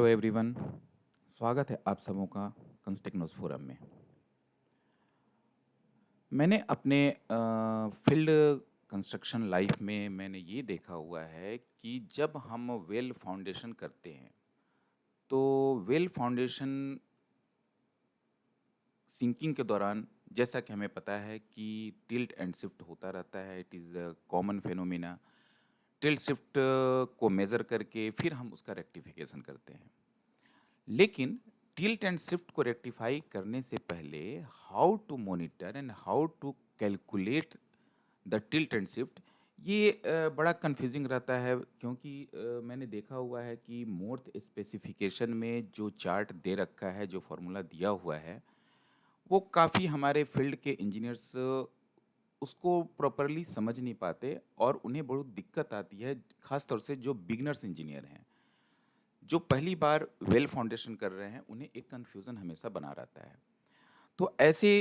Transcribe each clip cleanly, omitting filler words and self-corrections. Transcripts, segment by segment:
Hello everyone, स्वागत है आप सबों का कंस्टेक्नोस फोरम में। मैंने अपने फील्ड कंस्ट्रक्शन लाइफ में मैंने ये देखा हुआ है कि जब हम वेल फाउंडेशन करते हैं तो वेल फाउंडेशन सिंकिंग के दौरान जैसा कि हमें पता है कि टिल्ट एंड शिफ्ट होता रहता है। It is a common phenomena. Tilt shift को मेज़र करके फिर हम उसका रेक्टिफिकेशन करते हैं। लेकिन टिल्ट एंड शिफ्ट को रेक्टिफाई करने से पहले how to monitor and how to calculate the tilt and shift ये बड़ा कंफ्यूजिंग रहता है, क्योंकि मैंने देखा हुआ है कि मोर्थ स्पेसिफिकेशन में जो चार्ट दे रखा है, जो फार्मूला दिया हुआ है, वो काफ़ी हमारे फील्ड के इंजीनियर्स उसको प्रॉपरली समझ नहीं पाते और उन्हें बहुत दिक्कत आती है, खास तौर से जो बिगनर्स इंजीनियर हैं, जो पहली बार वेल फाउंडेशन कर रहे हैं, उन्हें एक कन्फ्यूज़न हमेशा बना रहता है। तो ऐसे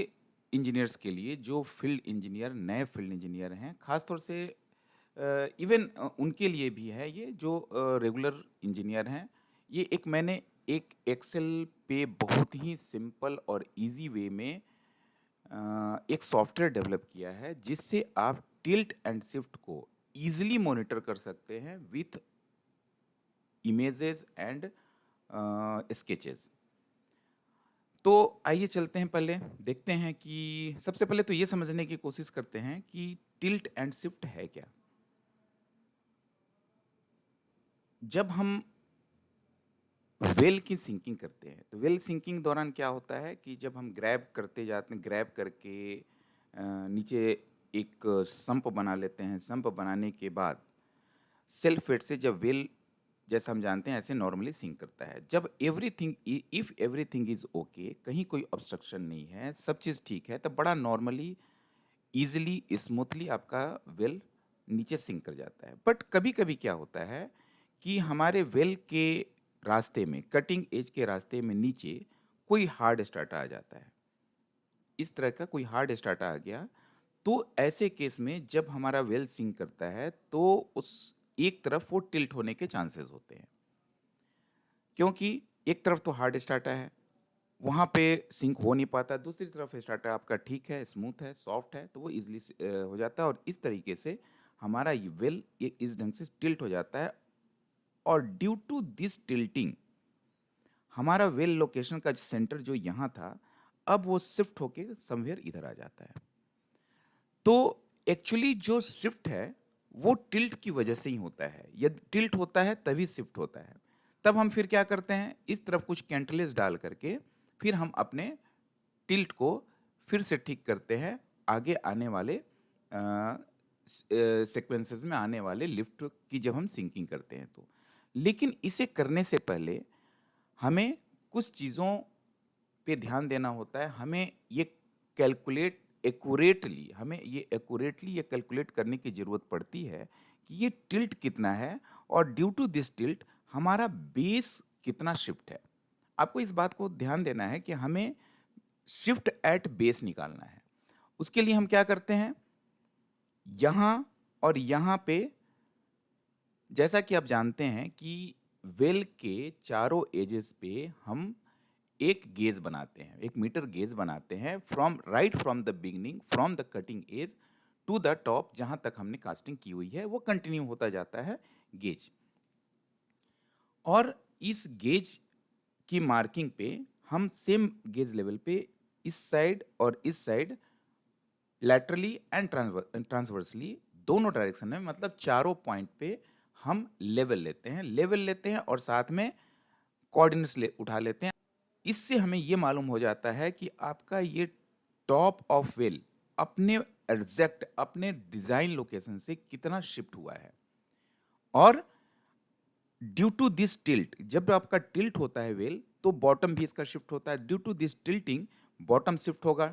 इंजीनियर्स के लिए जो फील्ड इंजीनियर नए फील्ड इंजीनियर हैं, ख़ास तौर से इवन उनके लिए भी है ये जो रेगुलर इंजीनियर हैं, ये मैंने एक एक्सेल पे बहुत ही सिंपल और इजी वे में एक सॉफ्टवेयर डेवलप किया है जिससे आप टिल्ट एंड शिफ्ट को ईजिली मॉनिटर कर सकते हैं विथ इमेजेस एंड स्केचेस। तो आइए चलते हैं, पहले देखते हैं कि सबसे पहले तो ये समझने की कोशिश करते हैं कि टिल्ट एंड शिफ्ट है क्या। जब हम वेल की सिंकिंग करते हैं तो वेल सिंकिंग दौरान क्या होता है कि जब हम ग्रैब करते जाते हैं, ग्रैब करके नीचे एक संप बना लेते हैं। संप बनाने के बाद सेल्फ वेट से जब वेल, जैसा हम जानते हैं, ऐसे नॉर्मली सिंक करता है। जब everything, if everything is okay, कहीं कोई ऑब्स्ट्रक्शन नहीं है, सब चीज़ ठीक है, तब बड़ा नॉर्मली ईजिली स्मूथली आपका वेल नीचे सिंक कर जाता है। बट कभी कभी क्या होता है कि हमारे वेल के रास्ते में, कटिंग एज के रास्ते में नीचे कोई हार्ड स्टार्टा आ जाता है। इस तरह का कोई हार्ड स्टार्टा आ गया तो ऐसे केस में जब हमारा वेल सिंक करता है तो उस एक तरफ वो टिल्ट होने के चांसेस होते हैं, क्योंकि एक तरफ तो हार्ड स्टार्टा है, वहाँ पे सिंक हो नहीं पाता। दूसरी तरफ स्टार्टर आपका ठीक है, स्मूथ है, सॉफ्ट है, तो वो इजीली हो जाता है और इस तरीके से हमारा ये वेल ये इस ढंग से टिल्ट हो जाता है। और ड्यू टू दिस टिल्टिंग हमारा वेल लोकेशन का सेंटर जो यहाँ था, अब वो शिफ्ट होके समवेयर इधर आ जाता है। तो एक्चुअली जो शिफ्ट है वो टिल्ट की वजह से ही होता है। यदि टिल्ट होता है तभी शिफ्ट होता है। तब हम फिर क्या करते हैं, इस तरफ कुछ कैंटलेस डाल करके फिर हम अपने टिल्ट को फिर से ठीक करते हैं आगे आने वाले सीक्वेंसेस में आने वाले लिफ्ट की जब हम सिंकिंग करते हैं तो। लेकिन इसे करने से पहले हमें कुछ चीज़ों पे ध्यान देना होता है। हमें ये कैलकुलेट एक्यूरेटली, हमें ये एक्यूरेटली ये कैलकुलेट करने की ज़रूरत पड़ती है कि ये टिल्ट कितना है और ड्यू टू दिस टिल्ट हमारा बेस कितना शिफ्ट है। आपको इस बात को ध्यान देना है कि हमें शिफ्ट एट बेस निकालना है। उसके लिए हम क्या करते हैं, यहाँ और यहाँ पे, जैसा कि आप जानते हैं कि वेल के चारों एजेस पे हम एक गेज बनाते हैं, एक मीटर गेज बनाते हैं, from the beginning, from the cutting edge to the top, जहां तक हमने कास्टिंग की हुई है वो कंटिन्यू होता जाता है गेज। और इस गेज की मार्किंग पे हम सेम गेज लेवल पे इस साइड और इस साइड लैटरली एंड ट्रांसवर्सली दोनों डायरेक्शन में, मतलब चारों पॉइंट पे हम लेवल लेते हैं, और साथ में कोऑर्डिनेट्स उठा लेते हैं। इससे हमें ये मालूम हो जाता है कि आपका ये टॉप ऑफ वेल अपने एग्जैक्ट अपने डिजाइन लोकेशन से कितना शिफ्ट हुआ है। और ड्यू टू दिस टिल्ट, जब आपका टिल्ट होता है वेल तो बॉटम भी इसका शिफ्ट होता है। Due to this tilting bottom shift होगा,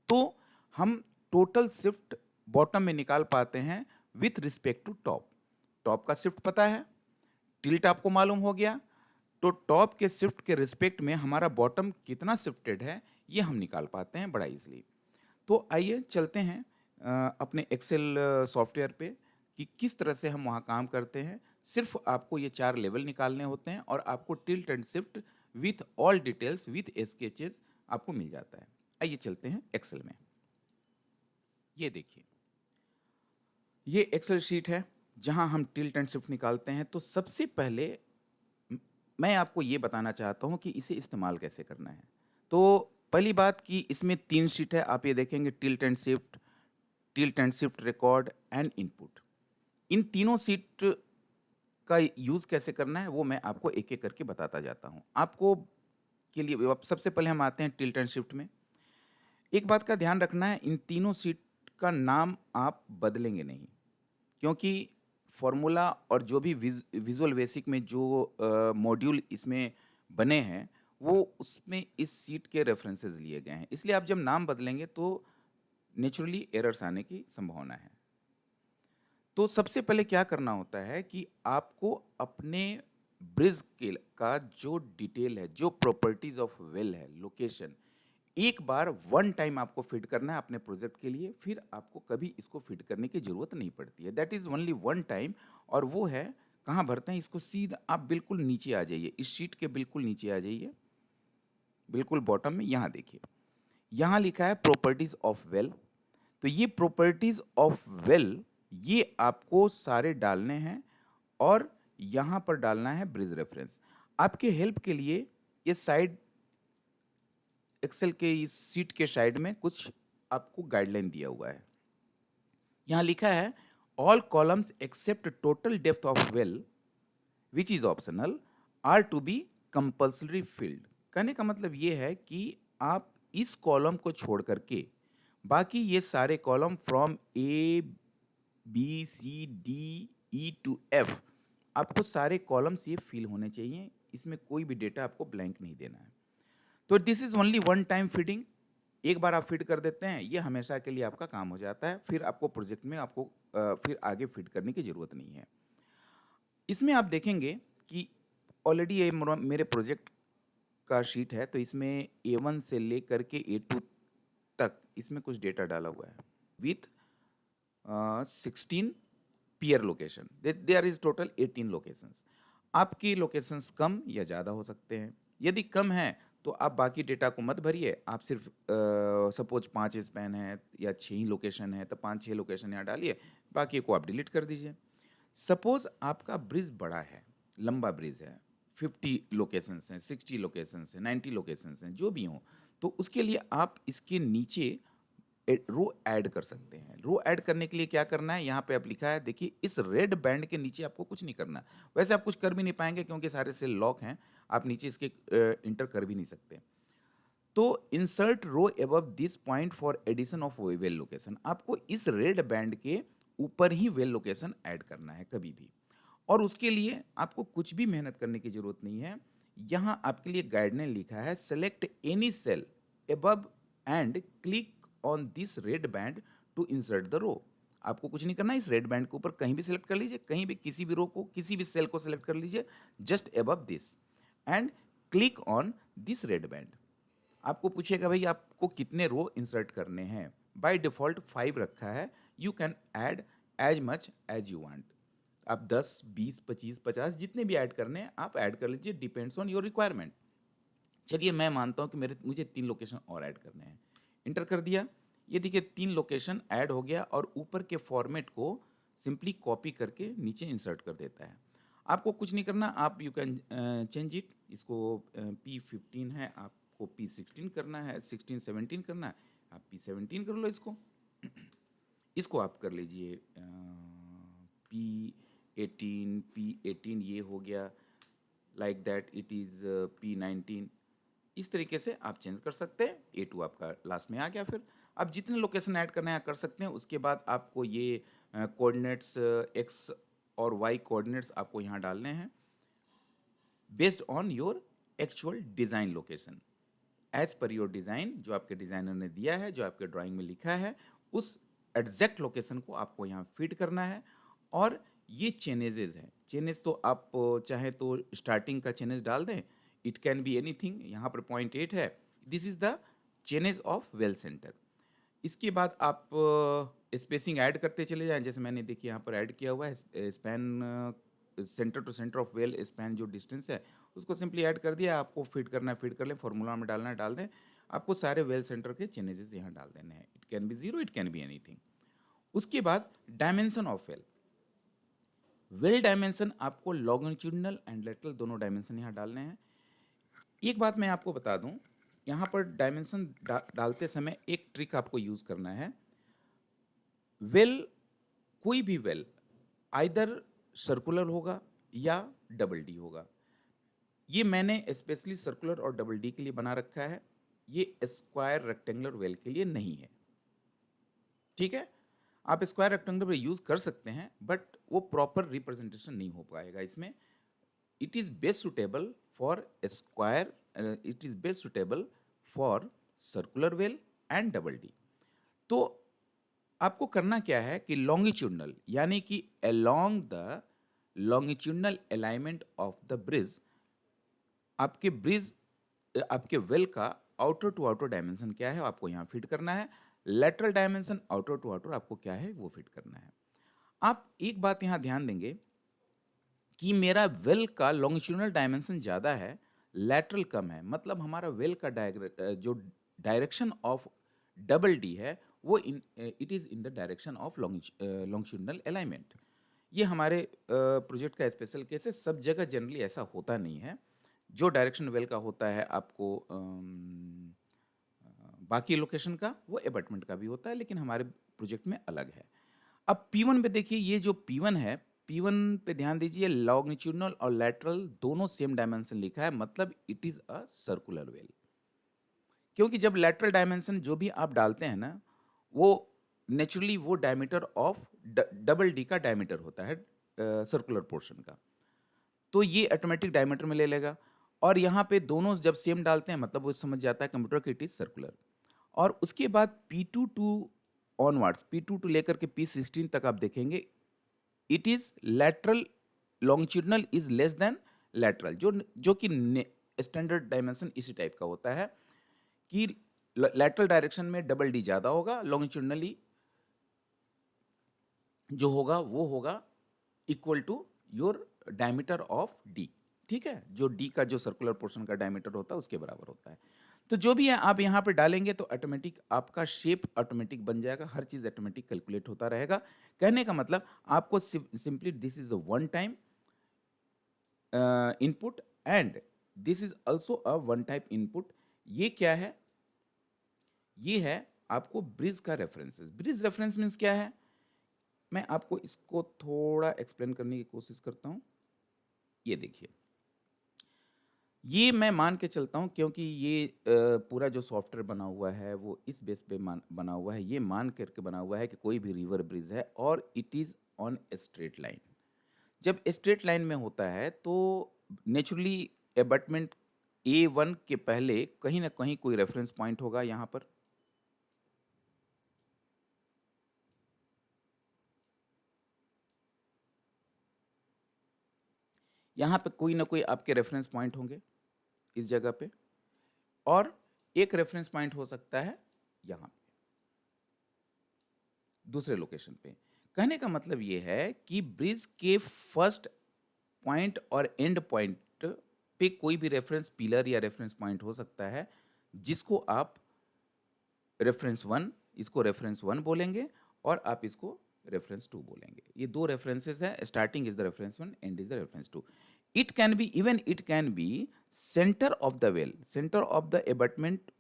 तो हम टोटल शिफ्ट बॉटम में निकाल पाते हैं with respect to top. Top का शिफ्ट पता है, टिल्ट आपको मालूम हो गया, तो टॉप के शिफ्ट के रिस्पेक्ट में हमारा बॉटम कितना शिफ्टेड है ये हम निकाल पाते हैं बड़ा इजीली। तो आइए चलते हैं अपने एक्सेल सॉफ्टवेयर पे कि किस तरह से हम वहाँ काम करते हैं। सिर्फ आपको ये 4 लेवल निकालने होते हैं और आपको tilt and shift with all details with sketches आपको मिल जाता है। आइए चलते हैं एक्सेल में। ये देखिए, ये एक्सेल शीट है जहां हम टिल्ट एंड शिफ्ट निकालते हैं। तो सबसे पहले म- मैं आपको ये बताना चाहता हूं कि इसे इस्तेमाल कैसे करना है। तो पहली बात कि इसमें 3 शीट है, आप ये देखेंगे, tilt and shift record and input. इन तीनों सीट का यूज कैसे करना है वो मैं आपको एक एक करके बताता जाता हूं। आपको के लिए अब सबसे पहले हम आते हैं टिल्ट एंड शिफ्ट में। एक बात का ध्यान रखना है, इन तीनों सीट का नाम आप बदलेंगे नहीं, क्योंकि फॉर्मूला और जो भी विजुअल बेसिक में जो मॉड्यूल इसमें बने हैं वो उसमें इस सीट के रेफरेंसेस लिए गए हैं। इसलिए आप जब नाम बदलेंगे तो नेचुरली एरर्स आने की संभावना है। तो सबसे पहले क्या करना होता है कि आपको अपने ब्रिज के का जो डिटेल है, जो प्रॉपर्टीज ऑफ वेल है, लोकेशन, एक बार वन टाइम आपको फिट करना है अपने प्रोजेक्ट के लिए। फिर आपको कभी इसको फिट करने की जरूरत नहीं पड़ती है। That is only one time. और वो है, कहाँ भरते हैं इसको, सीधा आप बिल्कुल नीचे आ जाइए, इस शीट के बिल्कुल नीचे आ जाइए, बिल्कुल बॉटम में। यहाँ देखिए, यहाँ लिखा है प्रॉपर्टीज ऑफ वेल। तो ये प्रॉपर्टीज ऑफ वेल, ये आपको सारे डालने हैं और यहां पर डालना है ब्रिज रेफरेंस। आपके हेल्प के लिए ये साइड, एक्सेल के इस सीट के साइड में कुछ आपको गाइडलाइन दिया हुआ है। यहां लिखा है all columns except total depth of well which is optional are to be compulsory field. कहने का मतलब ये है कि आप इस कॉलम को छोड़ करके बाकी ये सारे column from A B C D E to F, आपको सारे कॉलम्स ये फिल होने चाहिए। इसमें कोई भी डेटा आपको ब्लैंक नहीं देना है। तो this is only one time feeding. एक बार आप फिट कर देते हैं, ये हमेशा के लिए आपका काम हो जाता है। फिर आपको प्रोजेक्ट में आपको फिर आगे फिट करने की जरूरत नहीं है। इसमें आप देखेंगे कि ऑलरेडी ये मेरे प्रोजेक्ट का शीट है। तो इसमें A1 से लेकर के A2 तक इसमें कुछ डेटा डाला हुआ है with 16 pier location. There is total 18 locations. आपकी लोकेशंस कम या ज़्यादा हो सकते हैं। यदि कम है तो आप बाकी डेटा को मत भरिए। आप सिर्फ सपोज 5 स्पैन है या 6 ही लोकेशन है तो 5-6 लोकेशन यहाँ डालिए, बाकी को आप डिलीट कर दीजिए। सपोज आपका ब्रिज बड़ा है, लंबा ब्रिज है, 50 लोकेशंस हैं, 60 लोकेशंस हैं, 90 लोकेशंस हैं, जो भी हों, तो उसके लिए आप इसके नीचे रो ऐड कर सकते हैं। रो ऐड करने के लिए क्या करना है, यहाँ पे आप लिखा है, देखिए इस रेड बैंड के नीचे आपको कुछ नहीं करना। वैसे आप कुछ कर भी नहीं पाएंगे क्योंकि सारे सेल लॉक हैं, आप नीचे इसके इंटर कर भी नहीं सकते। तो insert row above this point for addition of well location, आपको इस रेड बैंड के ऊपर ही वेल लोकेशन ऐड करना है कभी भी। और उसके लिए आपको कुछ भी मेहनत करने की जरूरत नहीं है। यहाँ आपके लिए गाइडलाइन लिखा है, select any cell above and click on this red band to insert the row. आपको कुछ नहीं करना, इस रेड बैंड के ऊपर कहीं भी सिलेक्ट कर लीजिए, कहीं भी किसी भी रो को, किसी भी सेल को सिलेक्ट कर लीजिए, just above this, and click on this red band. आपको पूछेगा भाई आपको कितने रो इंसर्ट करने हैं। बाय डिफॉल्ट 5 रखा है। You can add as much as you want. आप 10, 20, 25, 50 जितने भी ऐड करने हैं आप ऐड कर लीजिए, डिपेंड्स ऑन योर रिक्वायरमेंट। चलिए मैं मानता हूं कि मुझे 3 लोकेशन और ऐड करने हैं। इंटर कर दिया, ये देखिए 3 लोकेशन ऐड हो गया और ऊपर के फॉर्मेट को सिंपली कॉपी करके नीचे इंसर्ट कर देता है। आपको कुछ नहीं करना, आप यू कैन चेंज इट। इसको P15 है, आपको P16 करना है, 16 17 करना है, आप P17 कर लो इसको। इसको आप कर लीजिए P18 ये हो गया, like that it is P19। इस तरीके से आप चेंज कर सकते हैं। A2 आपका लास्ट में आ गया। फिर आप जितने लोकेशन ऐड करना है कर सकते हैं। उसके बाद आपको ये कोऑर्डिनेट्स एक्स और वाई कोऑर्डिनेट्स आपको यहाँ डालने हैं based on your actual design location. As per your design, जो आपके डिज़ाइनर ने दिया है, जो आपके ड्राइंग में लिखा है, उस एग्जैक्ट लोकेशन को आपको यहाँ फीड करना है। और ये चेनेजेस हैं। चेनेज तो आप चाहे तो स्टार्टिंग का चेनेज डाल दें, इट कैन बी एनीथिंग। यहाँ पर .8 है, this is the chainage of well centre. इसके बाद आप स्पेसिंग ऐड करते चले जाएं। जैसे मैंने देखिए यहाँ पर ऐड किया हुआ है, span centre to centre of well span जो डिस्टेंस है उसको सिंपली ऐड कर दिया, आपको फिट करना है फिट कर लें, फॉर्मूला में डालना है डाल दें, आपको सारे वेल सेंटर के चेंजेस यहाँ डाल देने हैं। It can be 0, it can be anything. उसके बाद dimension of well. Well dimension आपको लॉन्गिट्यूडिनल एंड लेटरल दोनों डायमेंशन यहाँ डालने हैं। एक बात मैं आपको बता दूं, यहाँ पर डायमेंशन डालते समय एक ट्रिक आपको यूज करना है। वेल, कोई भी वेल आइदर सर्कुलर होगा या डबल डी होगा। ये मैंने स्पेशली सर्कुलर और डबल डी के लिए बना रखा है, ये स्क्वायर रेक्टेंगुलर वेल के लिए नहीं है। ठीक है, आप स्क्वायर रेक्टेंगुलर यूज कर सकते हैं बट वो प्रॉपर रिप्रेजेंटेशन नहीं हो पाएगा इसमें। It is best suitable for square, it is best suitable for circular well and double D. तो आपको करना क्या है कि लॉन्गिट्यूडनल यानी कि along the longitudinal alignment of the bridge, आपके ब्रिज आपके वेल का आउटर टू आउटर डायमेंशन क्या है आपको यहाँ फिट करना है, lateral dimension outer to outer आपको क्या है वो फिट करना है। आप एक बात यहाँ ध्यान देंगे कि मेरा वेल का लॉन्गिट्यूडनल डायमेंशन ज़्यादा है, लेटरल कम है, मतलब हमारा वेल का जो डायरेक्शन ऑफ डबल डी है वो it is in the direction of longitudinal alignment. ये हमारे प्रोजेक्ट का स्पेशल केस है, सब जगह जनरली ऐसा होता नहीं है। जो डायरेक्शन वेल का होता है आपको बाकी लोकेशन का वो एबटमेंट का भी होता है, लेकिन हमारे प्रोजेक्ट में अलग है। अब P1 पे देखिए, ये जो P1 है, P1 पे ध्यान दीजिए, लॉन्गिट्यूडनल और लेटरल दोनों सेम डायमेंशन लिखा है, मतलब it is a circular well. क्योंकि जब लेटरल डायमेंशन जो भी आप डालते हैं ना, वो नेचुरली वो डायमीटर ऑफ डबल डी का डायमीटर होता है सर्कुलर पोर्शन का, तो ये ऑटोमेटिक डायमीटर में ले लेगा। और यहाँ पे दोनों जब सेम डालते हैं मतलब वो समझ जाता है कंप्यूटर कि इट इज सर्कुलर। और उसके बाद P2 to onwards, P2 to लेकर के P16 तक आप देखेंगे it is lateral, longitudinal is less then lateral, जो कि स्टैंडर्ड डायमेंशन इसी टाइप का होता है कि लेटरल डायरेक्शन में डबल डी ज्यादा होगा, लॉन्गिट्यूडनली जो होगा वो होगा equal to your diameter of D. ठीक है, जो डी का जो सर्कुलर पोर्शन का डायमीटर होता है उसके बराबर होता है। तो जो भी है आप यहाँ पे डालेंगे तो ऑटोमेटिक आपका शेप ऑटोमेटिक बन जाएगा, हर चीज ऑटोमेटिक कैलकुलेट होता रहेगा। कहने का मतलब आपको simply this is a one time input and this is also a one type input. ये क्या है, ये है आपको ब्रिज का रेफरेंसेस। ब्रिज रेफरेंस मीन्स क्या है, मैं आपको इसको थोड़ा एक्सप्लेन करने की कोशिश करता हूं। ये देखिए, ये मैं मान के चलता हूं क्योंकि ये पूरा जो सॉफ्टवेयर बना हुआ है वो इस बेस पे बना हुआ है, ये मान करके बना हुआ है कि कोई भी रिवर ब्रिज है और it is on straight line. जब स्ट्रेट लाइन में होता है तो नेचुरली एबटमेंट A1 के पहले कहीं ना कहीं कोई रेफरेंस पॉइंट होगा। यहाँ पर यहाँ पे कोई ना कोई आपके रेफरेंस पॉइंट होंगे इस जगह पे, और एक रेफरेंस पॉइंट हो सकता है यहाँ पे दूसरे लोकेशन पे। कहने का मतलब ये है कि ब्रिज के फर्स्ट पॉइंट और एंड पॉइंट पे कोई भी रेफरेंस पिलर या रेफरेंस पॉइंट हो सकता है, जिसको आप रेफरेंस 1, इसको रेफरेंस 1 बोलेंगे और आप इसको रेफरेंस 2 बोलेंगे। ये दो रेफरेंसेस है, starting is the reference 1, and is the reference 2। It can be even it can be centre of the well, centre of the abutment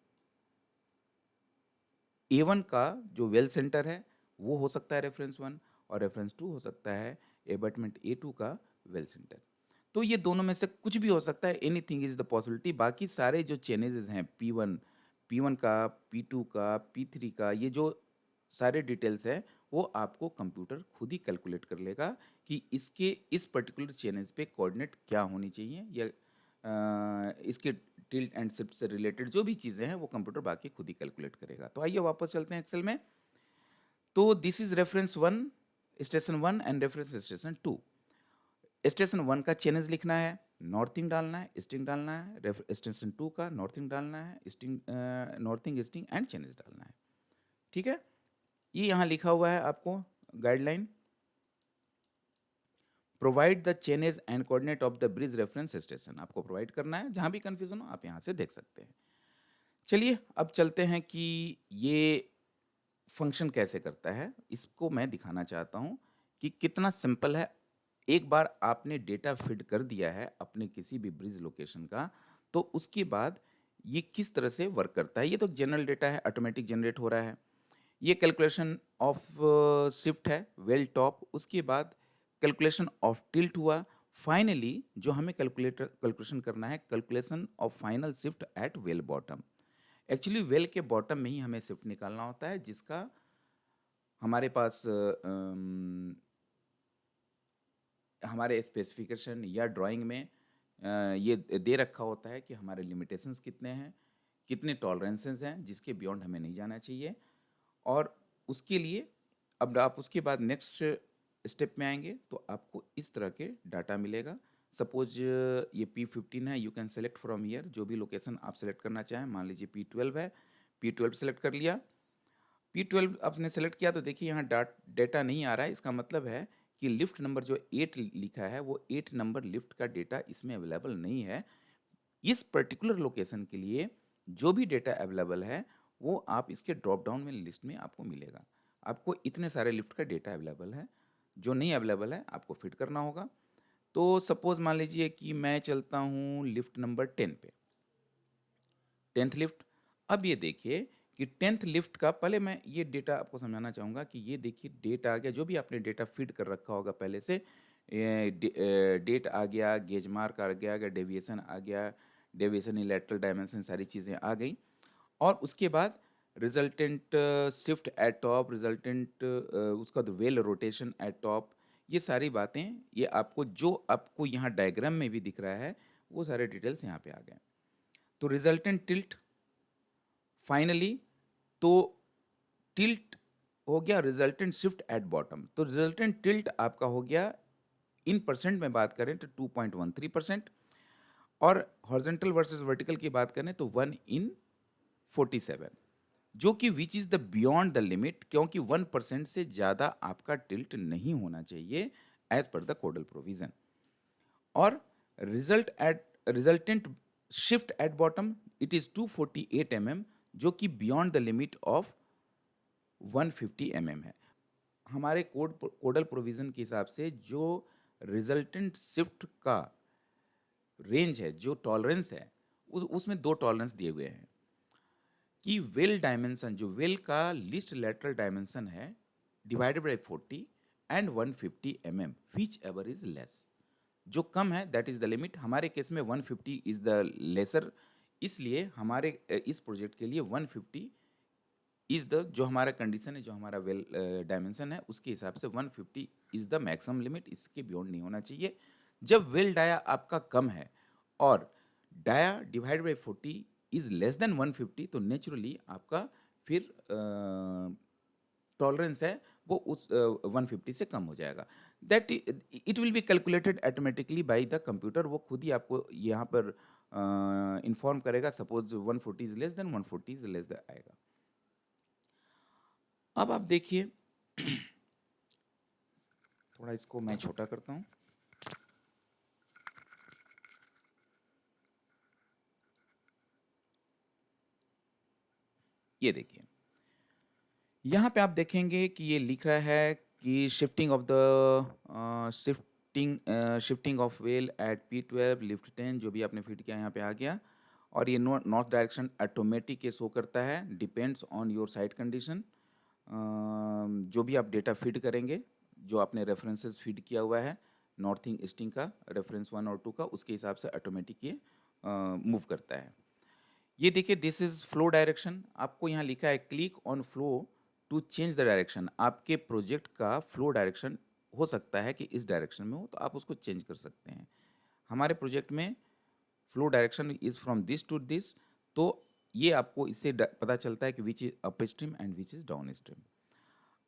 A1 का जो वेल सेंटर है वो हो सकता है रेफरेंस 1, और रेफरेंस 2 हो सकता है एबटमेंट A2 का वेल सेंटर। तो ये दोनों में से कुछ भी हो सकता है, एनीथिंग इज द पॉसिबिलिटी। बाकी सारे जो चेंजेस हैं P1 का, P2 का, P3 का, ये जो सारे डिटेल्स हैं वो आपको कंप्यूटर खुद ही कैलकुलेट कर लेगा कि इसके इस पर्टिकुलर चेंजेस पे कोऑर्डिनेट क्या होनी चाहिए, या इसके टिल्ट एंड शिफ्ट से रिलेटेड जो भी चीज़ें हैं वो कंप्यूटर बाकी खुद ही कैलकुलेट करेगा। तो आइए वापस चलते हैं एक्सेल में। तो this is reference 1 station 1 and reference station 2। Station 1 का चेंजेस लिखना है, नॉर्थिंग डालना है, ईस्टिंग डालना है। स्टेशन 2 का नॉर्थिंग डालना है, easting, northing, easting and changes डालना है। ठीक है, ये यहाँ लिखा हुआ है आपको guideline. Provide the chainage and coordinate of the bridge reference station, आपको प्रोवाइड करना है। जहाँ भी कन्फ्यूजन हो आप यहाँ से देख सकते हैं। चलिए अब चलते हैं कि ये फंक्शन कैसे करता है, इसको मैं दिखाना चाहता हूँ कि कितना सिंपल है। एक बार आपने डेटा फीड कर दिया है अपने किसी भी ब्रिज लोकेशन का, तो उसके बाद ये किस तरह से वर्क करता है। ये तो जनरल डेटा है, ऑटोमेटिक जनरेट हो रहा है। ये कैलकुलेशन ऑफ शिफ्ट है वेल टॉप, उसके बाद कैलकुलेशन ऑफ टिल्ट हुआ। फाइनली जो हमें कैलकुलेशन करना है, calculation of final shift at well bottom. Actually well के बॉटम में ही हमें शिफ्ट निकालना होता है, जिसका हमारे पास हमारे स्पेसिफिकेशन या ड्राइंग में ये दे रखा होता है कि हमारे लिमिटेशंस कितने हैं, कितने टॉलरेंसेस हैं जिसके बियॉन्ड हमें नहीं जाना चाहिए। और उसके लिए अब आप उसके बाद नेक्स्ट स्टेप में आएंगे तो आपको इस तरह के डाटा मिलेगा। सपोज ये P15 है, you can select from here, जो भी लोकेशन आप सेलेक्ट करना चाहें। मान लीजिए P12 है, P12 सेलेक्ट कर लिया। P12 आपने सेलेक्ट किया तो देखिए यहाँ डेटा नहीं आ रहा है। इसका मतलब है कि लिफ्ट नंबर जो 8 लिखा है वो 8 नंबर लिफ्ट का डेटा इसमें अवेलेबल नहीं है। इस पर्टिकुलर लोकेशन के लिए जो भी डेटा अवेलेबल है वो आप इसके ड्रॉप डाउन में लिस्ट में आपको मिलेगा। आपको इतने सारे लिफ्ट का डेटा अवेलेबल है, जो नहीं अवेलेबल है आपको फिट करना होगा। तो सपोज मान लीजिए कि मैं चलता हूँ लिफ्ट नंबर 10 पे, 10th लिफ्ट। अब ये देखिए कि 10th लिफ्ट का, पहले मैं ये डेटा आपको समझाना चाहूँगा कि ये देखिए डेट आ गया, जो भी आपने डेटा फीड कर रखा होगा पहले से, डेट आ गया, गेज मार्क आ गया, डेविएशन आ गया, डेविएशन इन लैटरल डायमेंशन, सारी चीज़ें आ गई। और उसके बाद resultant shift eight top, resultant उसका तो वेल रोटेशन एट टॉप, ये सारी बातें, ये आपको जो आपको यहाँ डायग्राम में भी दिख रहा है वो सारे डिटेल्स यहाँ पे आ गए। तो रिजल्टेंट टिल्ट फाइनली, तो टिल्ट हो गया रिजल्टेंट शिफ्ट एट बॉटम। तो रिजल्टेंट टिल्ट आपका हो गया, इन परसेंट में बात करें तो 2.13%, और हॉरिजॉन्टल वर्सेस वर्टिकल की बात करें तो 1 in 47, जो कि which is the beyond the limit, क्योंकि 1% से ज़्यादा आपका टिल्ट नहीं होना चाहिए as per the codal provision. और resultant shift at bottom it is 248 mm, जो कि beyond the limit of 150 mm है। हमारे कोडल प्रोविजन के हिसाब से जो रिजल्टेंट शिफ्ट का रेंज है, जो टॉलरेंस है, उसमें दो टॉलरेंस दिए हुए हैं कि वेल डायमेंशन, जो वेल का लिस्ट लेटरल डायमेंशन है, divided by 40 and 150 mm, which ever is less. जो कम है दैट इज द लिमिट। हमारे केस में 150 इज द लेसर, इसलिए हमारे इस प्रोजेक्ट के लिए 150 इज द, जो हमारा कंडीशन है, जो हमारा वेल डायमेंशन है, उसके हिसाब से 150 इज द मैक्सिमम लिमिट, इसके बियॉन्ड नहीं होना चाहिए। जब वेल डाया आपका कम है और dia divide by 40 is less than 150, तो नेचुरली आपका फिर टॉलरेंस है वो उस 150 से कम हो जाएगा। That it will be calculated automatically by the computer, वो खुद ही आपको यहाँ पर इन्फॉर्म करेगा। Suppose 140 is less then 140 is less then आएगा। अब आप देखिए थोड़ा इसको मैं छोटा करता हूँ। ये देखिए यहाँ पे आप देखेंगे कि ये लिख रहा है कि shifting of the shifting of well at P12 lift 10, जो भी आपने फीड किया यहाँ पे आ गया। और ये नॉर्थ डायरेक्शन ऑटोमेटिक ये शो करता है, depends on your site condition. जो भी आप डेटा फीड करेंगे, जो आपने रेफरेंसेस फीड किया हुआ है नॉर्थिंग ईस्टिंग का, रेफरेंस 1 और 2 का, उसके हिसाब से ऑटोमेटिक ये मूव करता है। ये देखिए दिस इज फ्लो डायरेक्शन, आपको यहाँ लिखा है click on flow to change the direction. आपके प्रोजेक्ट का फ्लो डायरेक्शन हो सकता है कि इस डायरेक्शन में हो, तो आप उसको चेंज कर सकते हैं। हमारे प्रोजेक्ट में flow direction is from this to this, तो ये आपको इससे पता चलता है कि which is upstream and which is downstream.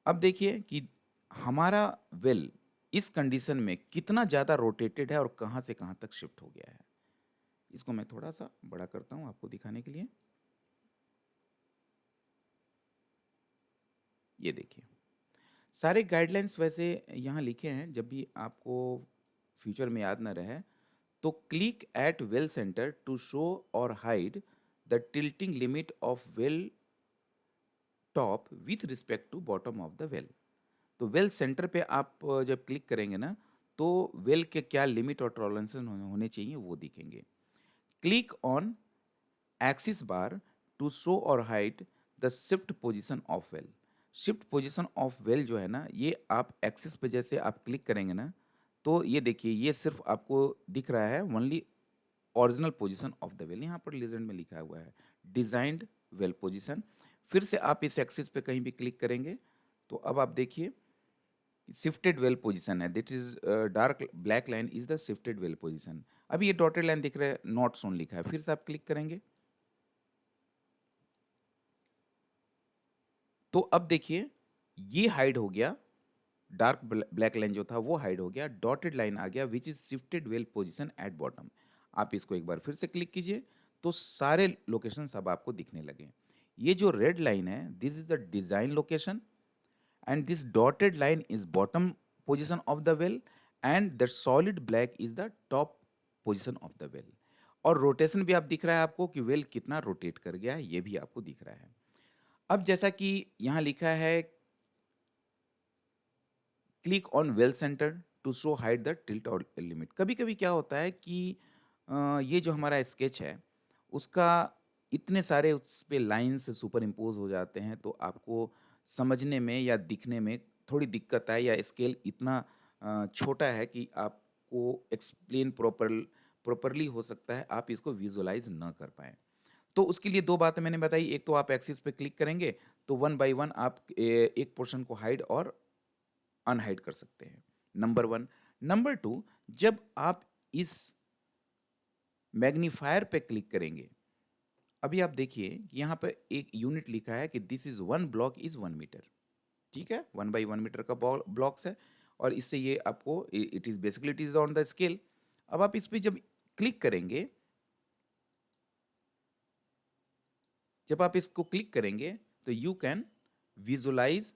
अब देखिए कि हमारा वेल इस कंडीशन में कितना ज़्यादा रोटेटेड है और कहाँ से कहाँ तक शिफ्ट हो गया है। इसको मैं थोड़ा सा बड़ा करता हूँ आपको दिखाने के लिए। ये देखिए सारे गाइडलाइंस वैसे यहाँ लिखे हैं। जब भी आपको फ्यूचर में याद ना रहे, तो click at well centre to show और hide the tilting limit of well top with respect to bottom of the well. तो वेल सेंटर पे आप जब क्लिक करेंगे ना, तो वेल के क्या लिमिट और टॉलरेंसेस होने चाहिए वो दिखेंगे। Click on axis bar to show और hide the shift position of well. Shift position of well जो है ना, ये आप एक्सिस पे जैसे आप क्लिक करेंगे ना, तो ये देखिए ये सिर्फ आपको दिख रहा है only original position of the well. यहाँ पर लेजेंड में लिखा हुआ है डिजाइंड वेल पोजीशन। फिर से आप इस एक्सिस पे कहीं भी क्लिक करेंगे तो अब आप देखिए शिफ्टेड वेल पोजीशन है, that is dark black line is the shifted well position. अभी ये डॉटेड लाइन दिख रहा है, नॉट शोन लिखा है, फिर से आप क्लिक करेंगे तो अब देखिए ये हाइड हो गया, डार्क ब्लैक लाइन जो था वो हाइड हो गया, डॉटेड लाइन आ गया which is shifted well position at bottom. आप इसको एक बार फिर से क्लिक कीजिए तो सारे लोकेशन अब आपको दिखने लगे। ये जो रेड लाइन है this is the design location and this dotted line is bottom position of the well and the solid black is the top position of the well। और रोटेशन भी आप दिख रहा है आपको कि वेल कितना रोटेट कर गया है, ये भी आपको दिख रहा है। अब जैसा कि यहाँ लिखा है click on well centre to show hide the tilt और लिमिट। कभी कभी क्या होता है कि ये जो हमारा स्केच है उसका इतने सारे उस पे लाइन्स सुपर इम्पोज हो जाते हैं तो आपको समझने में या दिखने में थोड़ी दिक्कत आए, या स्केल इतना छोटा है कि आपको एक्सप्लेन प्रॉपरली हो सकता है आप इसको विजुअलाइज ना कर पाए। तो उसके लिए दो बातें मैंने बताई, एक तो आप एक्सिस पे क्लिक करेंगे तो वन बाय वन आप एक पोर्शन को हाइड और अनहाइड कर सकते हैं, नंबर वन। नंबर टू, जब आप इस मैग्नीफायर पे क्लिक करेंगे, अभी आप देखिए कि यहाँ पर एक यूनिट लिखा है कि this is one block is 1 metre. ठीक है, 1 बाई 1 मीटर का ब्लॉक्स है और इससे ये आपको it is basically it is on the scale. अब आप इस पे जब क्लिक करेंगे, जब आप इसको क्लिक करेंगे तो you can visualise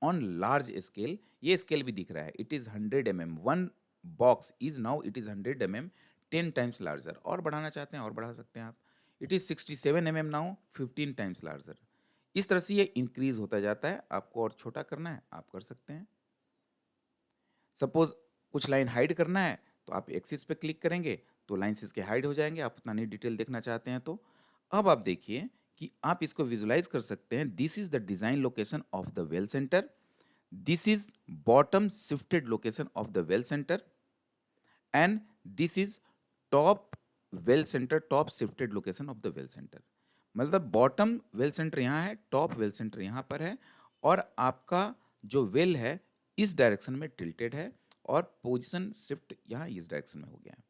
on large scale. ये स्केल भी दिख रहा है, it is 100 mm, one box is now it is 100 mm, 10 times larger. और बढ़ाना चाहते हैं और बढ़ा सकते हैं आप, it is 67 mm now, 15 times larger. इस तरह से ये इंक्रीज होता जाता है, आपको और छोटा करना है आप कर सकते हैं। सपोज कुछ लाइन हाइड करना है तो आप एक्सिस पे क्लिक करेंगे तो लाइन्स इसके हाइड हो जाएंगे, आप उतना नहीं डिटेल देखना चाहते हैं तो। अब आप देखिए कि आप इसको विजुलाइज कर सकते हैं, this is the design location of the well centre, this is bottom shifted location of the well centre and this is top well centre, top shifted location of the well centre. मतलब bottom well centre यहाँ है, top well centre यहाँ पर है, और आपका जो well है इस डायरेक्शन में टिल्टेड है और पोजीशन शिफ्ट यहाँ इस डायरेक्शन में हो गया है।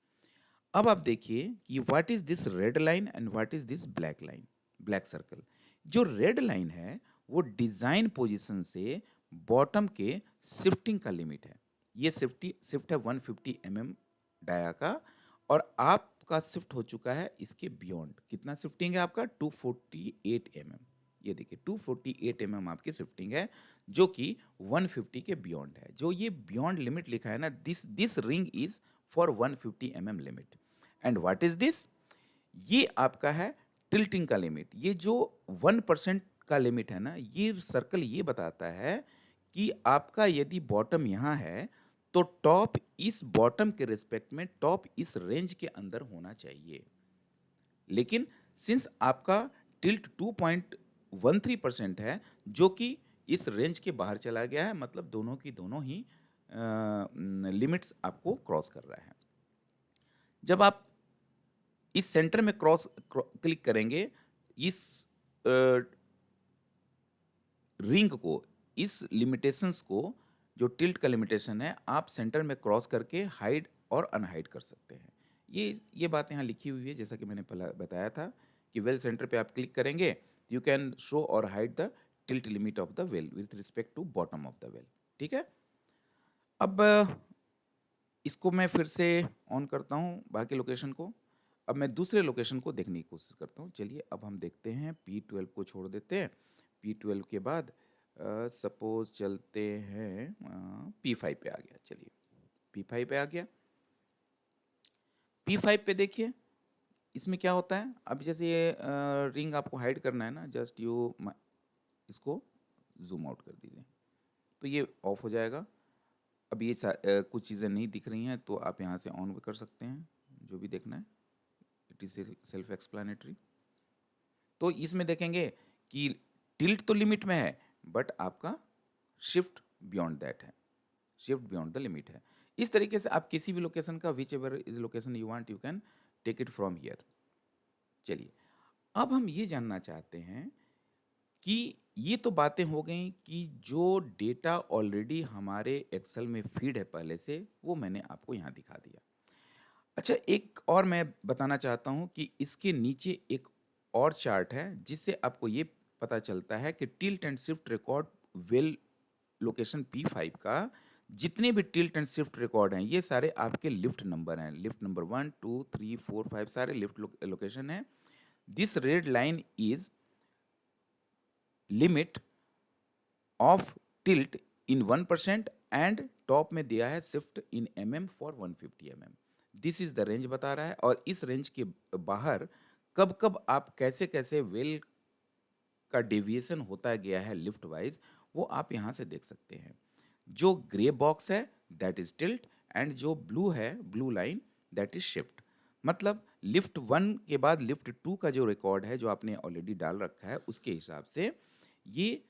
अब आप देखिए कि what is this red line and what is this black line, black circle. जो रेड लाइन है वो डिजाइन पोजीशन से बॉटम के शिफ्टिंग का लिमिट है। ये शिफ्ट है 150 mm डाया का, और आपका शिफ्ट हो चुका है इसके बियॉन्ड। कितना शिफ्टिंग है आपका? 248 mm। ये देखिए 248 mm आपकी शिफ्टिंग है, जो कि 150 के बियॉन्ड है। जो ये बियॉन्ड लिमिट लिखा है ना, this ring is for 150 mm limit. And what is this? ये आपका है टिल्टिंग का लिमिट। ये जो 1% का लिमिट है ना, ये सर्कल ये बताता है कि आपका यदि बॉटम यहाँ है तो टॉप इस बॉटम के रिस्पेक्ट में टॉप इस रेंज के अंदर होना चाहिए। लेकिन सिंस आपका टिल्ट 2.13% है, जो कि इस रेंज के बाहर चला गया है, मतलब दोनों की दोनों ही लिमिट्स आपको क्रॉस कर रहा है। जब आप इस सेंटर में क्लिक करेंगे, इस रिंग को, इस लिमिटेशंस को, जो टिल्ट का लिमिटेशन है, आप सेंटर में क्रॉस करके हाइड और अनहाइड कर सकते हैं। ये बात यहाँ लिखी हुई है, जैसा कि मैंने पहले बताया था कि वेल सेंटर पे आप क्लिक करेंगे, यू कैन शो और hide the tilt limit of the well with respect to bottom of the well. ठीक है, अब इसको मैं फिर से ऑन करता हूँ बाकी लोकेशन को। अब मैं दूसरे लोकेशन को देखने की कोशिश करता हूँ। चलिए अब हम देखते हैं, P12 को छोड़ देते हैं। P12 के बाद सपोज चलते हैं P5 पे आ गया। चलिए P5 पे आ गया। P5 पे देखिए इसमें क्या होता है, अब जैसे ये रिंग आपको हाइड करना है ना, जस्ट यू इसको जूम आउट कर दीजिए तो ये ऑफ हो जाएगा। अब ये कुछ चीज़ें नहीं दिख रही हैं तो आप यहाँ से ऑन कर सकते हैं, जो भी देखना है, इट इज़ सेल्फ एक्सप्लेनेटरी। तो इसमें देखेंगे कि टिल्ट तो लिमिट में है बट आपका शिफ्ट बियॉन्ड दैट है, शिफ्ट बियॉन्ड द लिमिट है। इस तरीके से आप किसी भी लोकेशन का which ever is location you want you can take it from here. चलिए अब हम ये जानना चाहते हैं कि ये तो बातें हो गई कि जो डेटा ऑलरेडी हमारे एक्सेल में फीड है पहले से, वो मैंने आपको यहाँ दिखा दिया। अच्छा, एक और मैं बताना चाहता हूँ कि इसके नीचे एक और चार्ट है जिससे आपको ये पता चलता है कि tilt and shift record well location P5 का जितने भी टिल्ट एंड शिफ्ट रिकॉर्ड हैं ये सारे आपके लिफ्ट नंबर हैं, लिफ्ट नंबर 1 2 3 4 5 सारे लिफ्ट लोकेशन हैं। This red line is limit of tilt in 1% and top में दिया है shift in mm for 150 mm। This is the range बता रहा है और इस रेंज के बाहर कब कब आप कैसे कैसे वेल का डेविएशन होता गया है लिफ्ट वाइज, वो आप यहाँ से देख सकते हैं। जो ग्रे बॉक्स है दैट इज टिल्ट एंड जो ब्लू है, blue line, that is shift. मतलब लिफ्ट 1 के बाद लिफ्ट 2 का जो रिकॉर्ड है जो आपने ऑलरेडी डाल रखा है उसके हिसाब से ये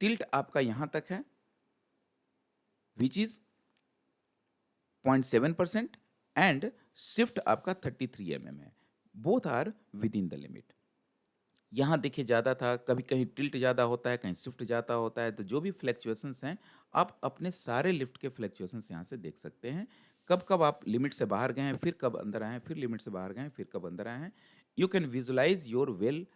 टिल्ट आपका यहां तक है विच इज 0.7% एंड शिफ्ट आपका 33 mm है। Both are within the limit. यहाँ देखिए ज़्यादा था, कभी कहीं टिल्ट ज़्यादा होता है, कहीं शिफ्ट ज़्यादा होता है, तो जो भी फ्लैक्चुएशंस हैं आप अपने सारे लिफ्ट के फ्लैक्चुएशंस यहाँ से देख सकते हैं। कब कब आप लिमिट से बाहर गए हैं, फिर कब अंदर आए हैं, फिर लिमिट से बाहर गए हैं, फिर कब अंदर आए हैं। You can visualize your well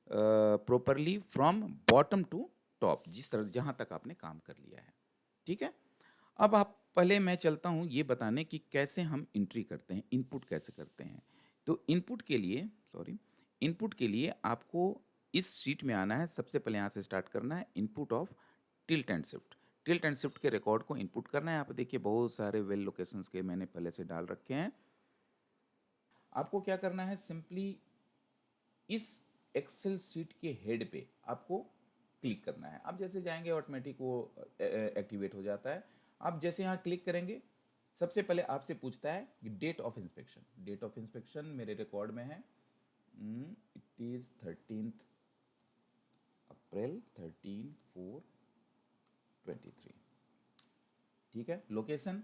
properly from bottom to top, जिस तरह जहाँ तक आपने काम कर लिया है। ठीक है, अब आप पहले मैं चलता हूँ ये बताने कि कैसे हम एंट्री करते हैं, इनपुट कैसे करते हैं। तो इनपुट के लिए आपको इस शीट में आना है। सबसे पहले यहाँ से स्टार्ट करना है, input of tilt and shift. Tilt and shift के रिकॉर्ड को इनपुट करना है। यहाँ पे देखिए बहुत सारे वेल लोकेशंस के मैंने पहले से डाल रखे हैं। आपको क्या करना है, सिंपली इस एक्सेल शीट के हेड पे आपको क्लिक करना है। आप जैसे जाएंगे ऑटोमेटिक वो एक्टिवेट हो जाता है। आप जैसे यहाँ क्लिक करेंगे सबसे पहले आपसे पूछता है date of inspection. Date of inspection मेरे रिकॉर्ड में है, इट इज 13th अप्रैल 13/4/23। ठीक है, location,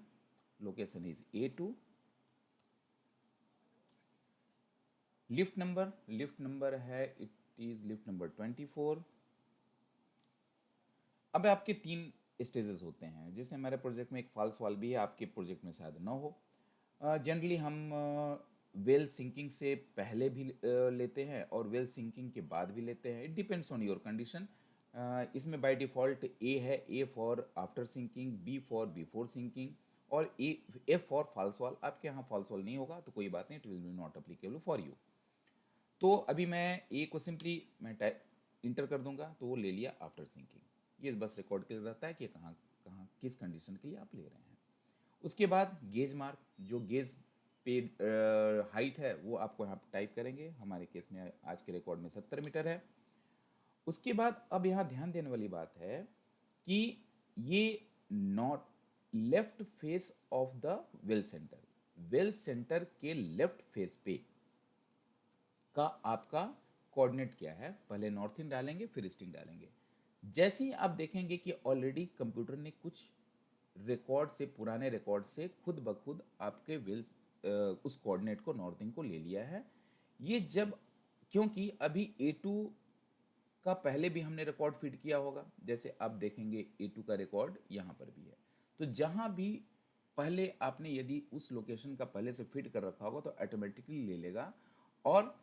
location is A2। Lift number है, इट इज लिफ्ट नंबर 24। अब आपके 3 स्टेजेस होते हैं। जैसे हमारे प्रोजेक्ट में एक फॉल्स वॉल भी है, आपके प्रोजेक्ट में शायद ना हो। जनरली हम वेल सिंकिंग से पहले भी लेते हैं और वेल सिंकिंग के बाद भी लेते हैं। It depends on your condition. इसमें बाय डिफ़ॉल्ट ए है, A for after sinking, B for before sinking और एफ फॉर फॉल्स वॉल। आपके यहाँ फॉल्स वॉल नहीं होगा तो कोई बात नहीं, it will be not applicable for you. तो अभी मैं ए को सिंपली मैं टाइप इंटर कर दूंगा तो वो ले लिया आफ्टर सिंकिंग। ये बस रिकॉर्ड कर रहता है कि कहाँ कहाँ किस कंडीशन के लिए आप ले रहे हैं। उसके बाद गेज मार्क, जो गेज पे हाइट है वो आपको यहाँ टाइप करेंगे। हमारे केस में आज के रिकॉर्ड में 70 मीटर है। उसके बाद अब यहाँ ध्यान देने वाली बात है कि ये not left face of the well centre, well centre के लेफ्ट फेस पे का आपका कोऑर्डिनेट क्या है। पहले नॉर्थिंग डालेंगे फिर ईस्टिंग डालेंगे। जैसे ही आप देखेंगे कि ऑलरेडी कंप्यूटर ने कुछ रिकॉर्ड से, पुराने रिकॉर्ड से खुद ब खुद आपके वेल्स उस कोऑर्डिनेट को, नॉर्थिंग को ले लिया है। ये जब, क्योंकि अभी A2 का पहले भी हमने रिकॉर्ड फीड किया होगा, जैसे आप देखेंगे A2 का रिकॉर्ड यहाँ पर भी है। तो जहाँ भी पहले आपने यदि उस लोकेशन का पहले से फीड कर रखा होगा तो ऑटोमेटिकली ले लेगा। और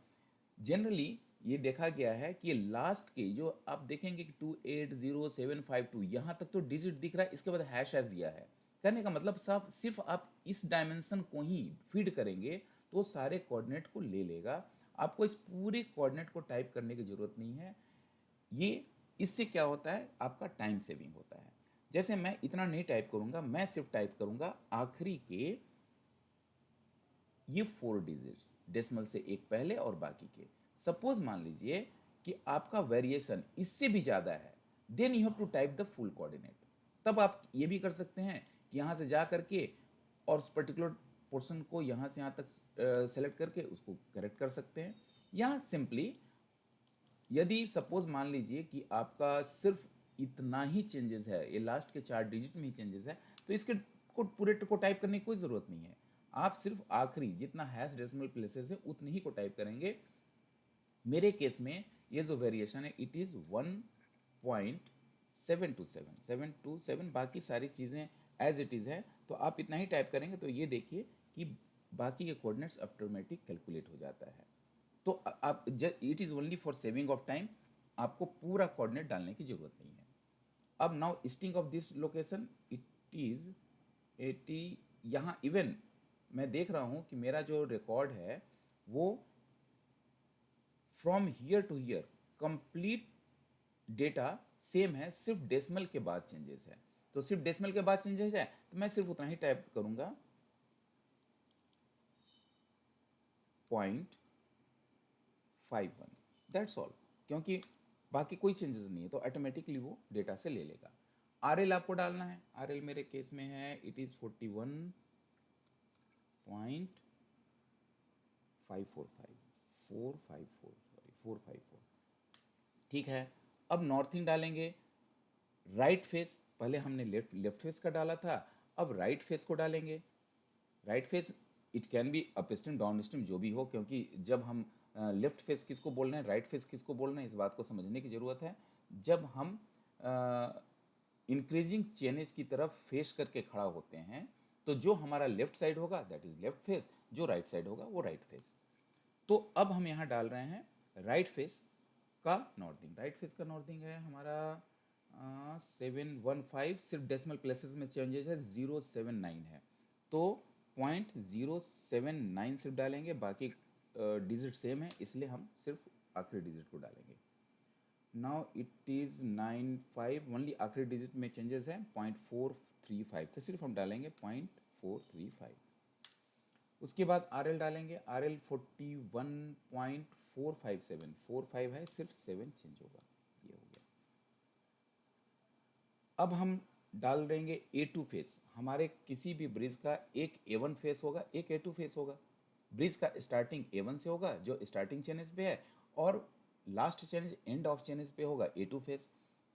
जनरली ये देखा गया है कि लास्ट के जो आप देखेंगे कि 280752 यहाँ तक तो डिजिट दिख रहा है, इसके बाद हैश हैश दिया है। कहने का मतलब साफ सिर्फ आप इस डायमेंशन को ही फीड करेंगे तो सारे कोऑर्डिनेट को ले लेगा। आपको इस पूरे कोऑर्डिनेट को टाइप करने की जरूरत नहीं है। ये इससे क्या होता है, आपका टाइम सेविंग होता है। जैसे मैं इतना नहीं टाइप करूंगा, मैं सिर्फ टाइप करूंगा आखिरी के ये 4 डिजिट्स, डेसिमल से एक पहले और बाकी के। सपोज मान लीजिए कि आपका वेरिएशन इससे भी ज़्यादा है, then you have to type the full coordinate. तब आप ये भी कर सकते हैं कि यहाँ से जा करके और उस पर्टिकुलर पोर्शन को यहाँ से यहाँ तक सेलेक्ट करके उसको करेक्ट कर सकते हैं। या सिंपली यदि सपोज मान लीजिए कि आपका सिर्फ इतना ही चेंजेस है, ये लास्ट के 4 डिजिट में ही चेंजेस है, तो इसके को पूरे को टाइप करने की कोई ज़रूरत नहीं है। आप सिर्फ आखिरी जितना हैश डेसिमल प्लेसेस है उतनी ही को टाइप करेंगे। मेरे केस में ये जो वेरिएशन है इट इज़ 1.727, बाकी सारी चीज़ें एज इट इज़ है, तो आप इतना ही टाइप करेंगे तो ये देखिए कि बाकी के कोऑर्डिनेट्स ऑटोमेटिक कैलकुलेट हो जाता है। तो आप it is only for saving of time, आपको पूरा कोऑर्डिनेट डालने की जरूरत नहीं है। अब now sting of this location it is 80। यहाँ इवन मैं देख रहा हूँ कि मेरा जो रिकॉर्ड है वो from here to here complete data same है, सिर्फ डेसिमल के बाद चेंजेस है। तो सिर्फ डेसिमल के बाद चेंजेस है तो मैं सिर्फ उतना ही टाइप करूंगा 0.51, दैट्स ऑल, क्योंकि बाकी कोई चेंजेस नहीं है तो ऑटोमेटिकली वो डेटा से ले लेगा। RL आपको डालना है, RL मेरे केस में है इट इज़ 41.454, ठीक है। अब नॉर्थिंग डालेंगे, राइट फेस, पहले हमने लेफ्ट फेस का डाला था, अब राइट फेस को डालेंगे। Right face it can be up stream down stream जो भी हो, क्योंकि जब हम लेफ्ट फेस किसको बोल रहे हैं, राइट फेस किसको बोल रहे हैं, इस बात को समझने की ज़रूरत है। जब हम इंक्रीजिंग चेनेज की तरफ फेस करके खड़ा होते हैं तो जो हमारा लेफ्ट साइड होगा दैट इज़ लेफ्ट फेस, जो राइट साइड होगा वो राइट फेस। तो अब हम यहाँ डाल रहे हैं राइट फेस का नॉर्थिंग। राइट फेस का नॉर्थिंग है हमारा 715, सिर्फ डेसिमल प्लेसेस में चेंजेस है, 079 है तो 0.079 सिर्फ डालेंगे, बाकी डिजिट सेम है इसलिए हम सिर्फ आखिरी डिजिट को डालेंगे। नाउ इट इज़ 95, ओनली आखिरी डिजिट में चेंजेस है 0.435, तो सिर्फ हम डालेंगे 0.435। उसके बाद RL डालेंगे, RL 41.457, 45 है, सिर्फ 7 चेंज होगा, ये हो गया। अब हम डाल देंगे A2 फेस। हमारे किसी भी ब्रिज का एक A1 फेस होगा, एक A2 फेस होगा। ब्रिज का स्टार्टिंग A1 से होगा जो स्टार्टिंग चेनेज पे है, और last chainage end of chainage पे होगा A2 फेस।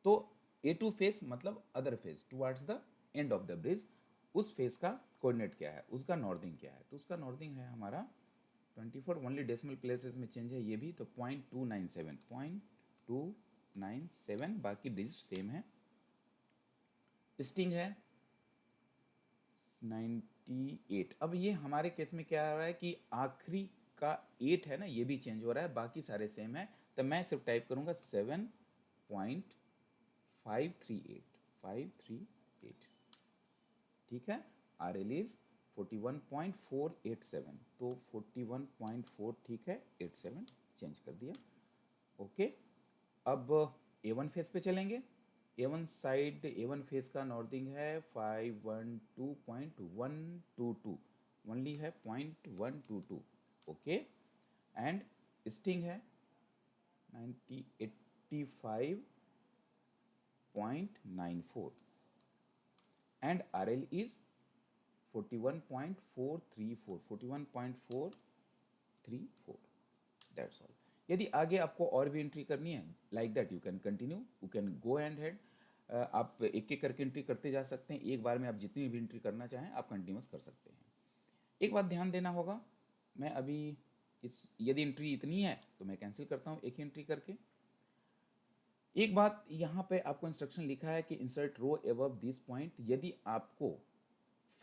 तो A2 फेस मतलब other face towards the end of the bridge, उस फेस का कोऑर्डिनेट क्या है, उसका नॉर्थिंग क्या है, तो उसका नॉर्थिंग है हमारा 24, ओनली डेसिमल प्लेसेस में चेंज है ये भी, तो 0.297, बाकी डिजिट सेम है। स्टिंग है 98। अब ये हमारे केस में क्या आ रहा है कि आखिरी का 8 है ना, ये भी चेंज हो रहा है, बाकी सारे सेम है, तो मैं सिर्फ टाइप करूंगा 7.538, ठीक है। RL इज 41.487, तो 41.4 ठीक है, 87 चेंज कर दिया, ओके। अब A1 फेस पे चलेंगे। A1 साइड, A1 फेस का नॉर्थिंग है 512.122, ओनली है 0.122, ओके। एंड स्टिंग है 85.94 and RL is 41.434, that's all. यदि आगे आपको और भी एंट्री करनी है like that you can continue, you can go and head, आप एक एक करके एंट्री करते जा सकते हैं, एक बार में आप जितनी भी एंट्री करना चाहें आप कंटिन्यूस कर सकते हैं। एक बात ध्यान देना होगा, मैं अभी यदि एंट्री इतनी है तो मैं कैंसिल करता हूँ एक ही एंट्री करके। एक बात यहाँ पे आपको इंस्ट्रक्शन लिखा है कि insert row above this point, यदि आपको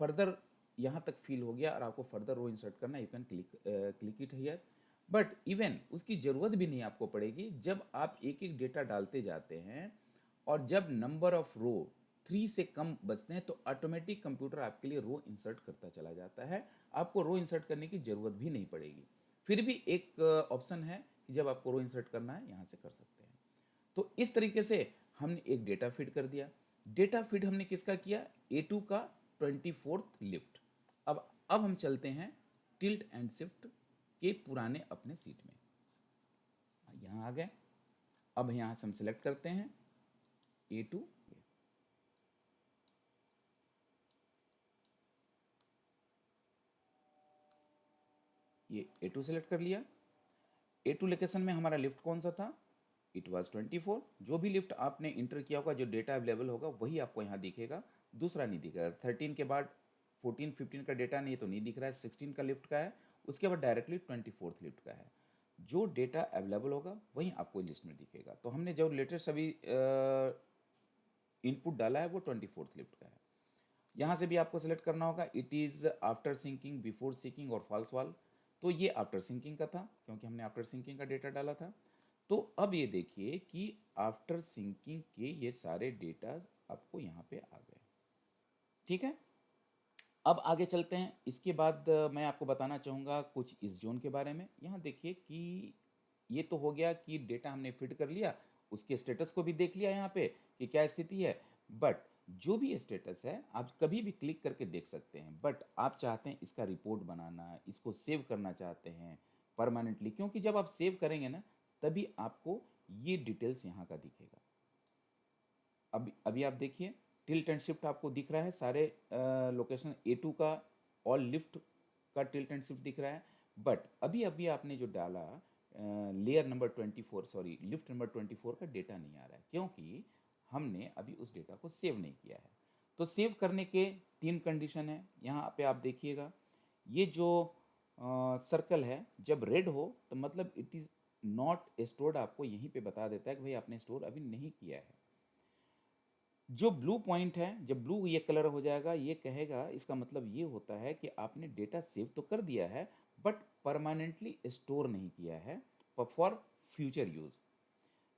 फर्दर यहाँ तक फील हो गया और आपको फर्दर रो इंसर्ट करना, you can click it here, but even उसकी ज़रूरत भी नहीं आपको पड़ेगी। जब आप एक एक डेटा डालते जाते हैं और जब नंबर ऑफ रो 3 से कम बचते हैं तो ऑटोमेटिक कंप्यूटर आपके लिए रो इंसर्ट करता चला जाता है, आपको रो इंसर्ट करने की ज़रूरत भी नहीं पड़ेगी। फिर भी एक ऑप्शन है कि जब आपको रो इंसर्ट करना है यहाँ से कर सकते हैं। तो इस तरीके से हमने एक डेटा फीड कर दिया। डेटा फीड हमने किसका किया, A2 का 24th लिफ्ट। अब हम चलते हैं टिल्ट एंड शिफ्ट के पुराने अपने सीट में। यहाँ आ गए। अब यहाँ से हम सिलेक्ट करते हैं A2। ये A2 सेलेक्ट कर लिया। A2 लोकेशन में हमारा लिफ्ट कौन सा था? It was 24। जो भी लिफ्ट आपने इंटर किया होगा, जो डेटा अवेलेबल होगा वही आपको यहाँ दिखेगा, दूसरा नहीं दिखेगा। 13 के बाद 14 15 का डेटा नहीं तो नहीं दिख रहा है, 16 का लिफ्ट का है, उसके बाद डायरेक्टली 24th लिफ्ट का है। जो डेटा अवेलेबल होगा वही आपको लिस्ट में दिखेगा। तो हमने जो लेटेस्ट अभी इनपुट डाला है वो 24th लिफ्ट का है। यहाँ से भी आपको सेलेक्ट करना होगा it is after sinking, before sinking और फॉल्स वाल। तो ये आफ्टर सिंकिंग का था क्योंकि हमने आफ्टर सिंकिंग का डेटा डाला था। तो अब ये देखिए कि आफ्टर सिंकिंग के ये सारे डेटाज आपको यहाँ पे आ गए। ठीक है, अब आगे चलते हैं। इसके बाद मैं आपको बताना चाहूँगा कुछ इस जोन के बारे में। यहाँ देखिए कि ये तो हो गया कि डेटा हमने फिट कर लिया, उसके स्टेटस को भी देख लिया यहाँ पे कि क्या स्थिति है। बट जो भी स्टेटस है आप कभी भी क्लिक करके देख सकते हैं। बट आप चाहते हैं इसका रिपोर्ट बनाना, इसको सेव करना चाहते हैं परमानेंटली, क्योंकि जब आप सेव करेंगे ना तभी आपको ये डिटेल्स यहाँ का दिखेगा। अभी आप देखिए टिल्ट एंड शिफ्ट आपको दिख रहा है, सारे लोकेशन A2 का और लिफ्ट का टिल्ट एंड शिफ्ट दिख रहा है। बट अभी अभी आपने जो डाला layer number 24, sorry lift number 24 का डेटा नहीं आ रहा है क्योंकि हमने अभी उस डेटा को सेव नहीं किया है। तो सेव करने के 3 कंडीशन है। यहाँ पे आप देखिएगा ये जो सर्कल है जब रेड हो तो मतलब इट इज़ नॉट स्टोर्ड, आपको यहीं पे बता देता है कि भाई आपने स्टोर अभी नहीं किया है। जो ब्लू पॉइंट है, जब ब्लू ये कलर हो जाएगा ये कहेगा, इसका मतलब ये होता है कि आपने डेटा सेव तो कर दिया है बट परमानेंटली स्टोर नहीं किया है फॉर फ्यूचर यूज।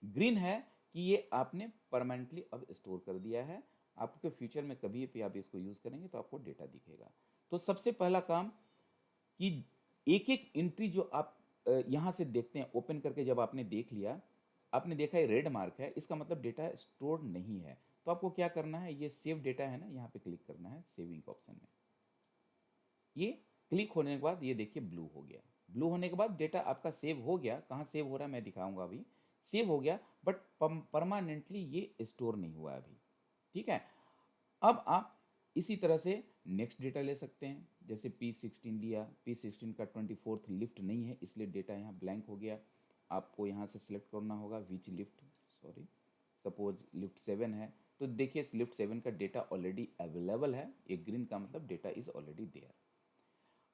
ग्रीन है कि ये आपने परमानेंटली अब स्टोर कर दिया है, आपके फ्यूचर में कभी भी आप इसको यूज करेंगे तो आपको डेटा दिखेगा। तो सबसे पहला काम कि एक एक एंट्री जो आप यहाँ से देखते हैं ओपन करके, जब आपने देख लिया, आपने देखा है रेड मार्क है, इसका मतलब डेटा स्टोर नहीं है। तो आपको क्या करना है, ये सेव डेटा है ना, यहाँ पे क्लिक करना है सेविंग ऑप्शन में। ये क्लिक होने के बाद ये देखिए ब्लू हो गया। ब्लू होने के बाद डेटा आपका सेव हो गया। कहाँ सेव हो रहा है मैं दिखाऊंगा अभी। सेव हो गया बट परमानेंटली ये स्टोर नहीं हुआ अभी। ठीक है, अब आप इसी तरह से नेक्स्ट डेटा ले सकते हैं। जैसे P16 लिया, P16 का 24th लिफ्ट नहीं है इसलिए डेटा यहाँ ब्लैंक हो गया। आपको यहाँ से सिलेक्ट करना होगा विच लिफ्ट, सॉरी सपोज लिफ्ट 7 है तो देखिए इस लिफ्ट 7 का डेटा ऑलरेडी अवेलेबल है। ये ग्रीन का मतलब डेटा इज ऑलरेडी देयर।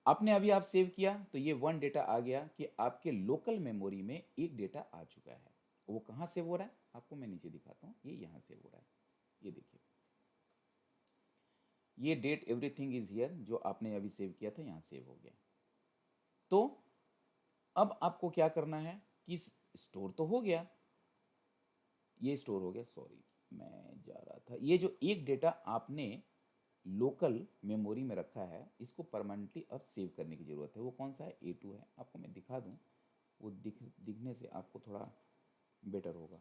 आपने अभी आप सेव किया तो ये 1 डेटा आ गया कि आपके लोकल मेमोरी में एक डेटा आ चुका है। वो कहाँ सेव हो रहा है आपको मैं नीचे दिखाता हूँ। ये यहाँ सेव हो रहा है, ये देखिए ये डेट एवरीथिंग इज हियर जो आपने अभी सेव किया था यहाँ सेव हो गया। तो अब आपको क्या करना है कि स्टोर तो हो गया, ये स्टोर हो गया, सॉरी मैं जा रहा था। ये जो एक डेटा आपने लोकल मेमोरी में रखा है इसको परमानेंटली अब सेव करने की ज़रूरत है। वो कौन सा है, A2 है। आपको मैं दिखा दूँ, वो दिखने से आपको थोड़ा बेटर होगा।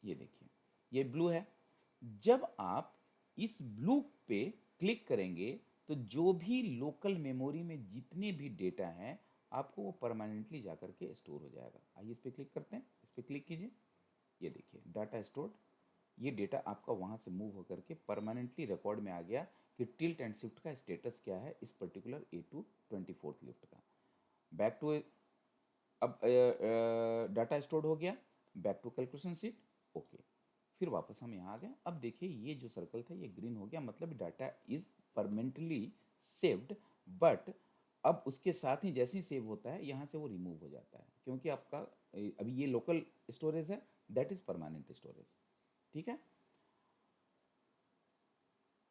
ये देखिए ये ब्लू है। जब आप इस ब्लू पे क्लिक करेंगे तो जो भी लोकल मेमोरी में जितने भी डेटा हैं आपको वो परमानेंटली जाकर के स्टोर हो जाएगा। आइए इस पर क्लिक करते हैं, इस पर क्लिक कीजिए। ये देखिए डाटा स्टोर्ड, ये डेटा आपका वहाँ से मूव होकर के परमानेंटली रिकॉर्ड में आ गया कि टिल्ट एंड शिफ्ट का स्टेटस क्या है इस पर्टिकुलर A2 24th लिफ्ट का। बैक टू, अब डाटा स्टोर्ड हो गया, back to calculation sheet. Okay, फिर वापस हम यहाँ आ गए। अब देखिए ये जो सर्कल था ये ग्रीन हो गया, मतलब data is permanently saved. But अब उसके साथ ही जैसे ही सेव होता है यहाँ से वो रिमूव हो जाता है क्योंकि आपका अभी ये लोकल स्टोरेज है, दैट इज परमानेंट स्टोरेज। ठीक है,